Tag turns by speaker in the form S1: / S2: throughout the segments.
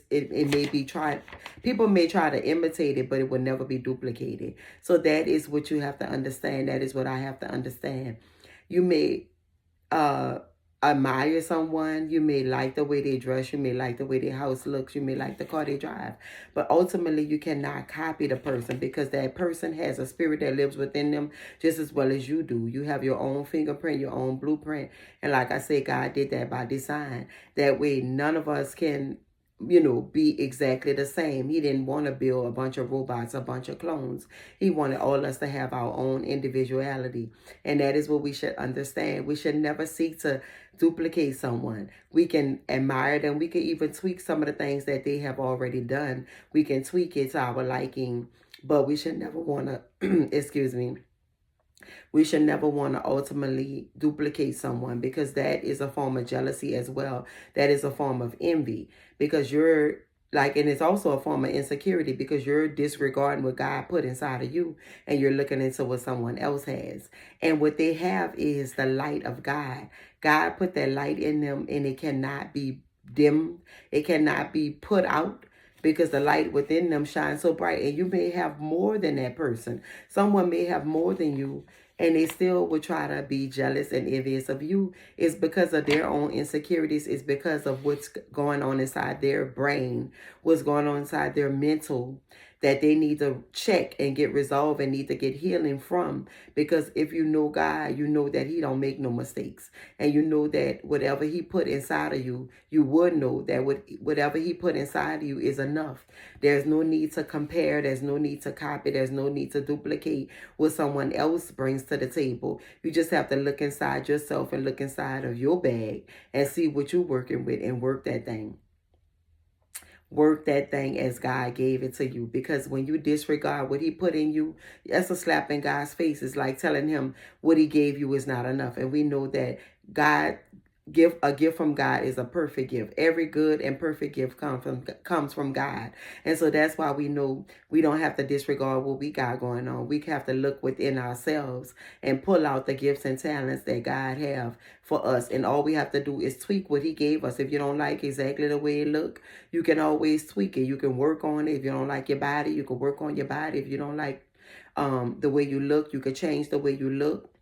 S1: it may be tried, people may try to imitate it, but it will never be duplicated. So that is what you have to understand. That is what I have to understand. You may uh admire someone, you may like the way they dress, you may like the way their house looks, you may like the car they drive, but ultimately you cannot copy the person, because that person has a spirit that lives within them just as well as you do. You have your own fingerprint, your own blueprint, and like I said, God did that by design. That way none of us can, be exactly the same. He didn't want to build a bunch of robots, a bunch of clones. He wanted all us to have our own individuality. And that is what we should understand. We should never seek to duplicate someone. We can admire them. We can even tweak some of the things that they have already done. We can tweak it to our liking, but we should never want to, excuse me, we should never want to ultimately duplicate someone, because that is a form of jealousy as well. That is a form of envy, because you're like, and it's also a form of insecurity, because you're disregarding what God put inside of you and you're looking into what someone else has. And what they have is the light of God. God put that light in them, and it cannot be dimmed. It cannot be put out, because the light within them shines so bright. And you may have more than that person. Someone may have more than you, and they still would try to be jealous and envious of you. It's because of their own insecurities. It's because of what's going on inside their brain, what's going on inside their mental, that they need to check and get resolved and need to get healing from. Because if you know God, you know that he don't make no mistakes. And you know that whatever he put inside of you, you would know that whatever he put inside of you is enough. There's no need to compare. There's no need to copy. There's no need to duplicate what someone else brings to the table. You just have to look inside yourself and look inside of your bag and see what you're working with, and work that thing. Work that thing as God gave it to you. Because when you disregard what he put in you, that's a slap in God's face. It's like telling him what he gave you is not enough. And we know that God a gift from God is a perfect gift. Every good and perfect gift comes from God. And so that's why we know we don't have to disregard what we got going on. We have to look within ourselves and pull out the gifts and talents that God have for us. And all we have to do is tweak what he gave us. If you don't like exactly the way it look, you can always tweak it. You can work on it. If you don't like your body, you can work on your body. If you don't like the way you look, you can change the way you look.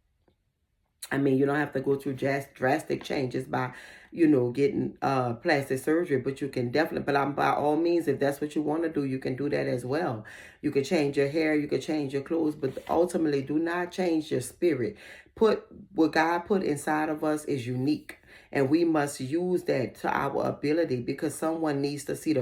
S1: I mean, you don't have to go through drastic changes by, getting plastic surgery, but you can definitely, but by all means, if that's what you want to do, you can do that as well. You can change your hair, you can change your clothes, but ultimately do not change your spirit. What God put inside of us is unique, and we must use that to our ability, because someone needs to see the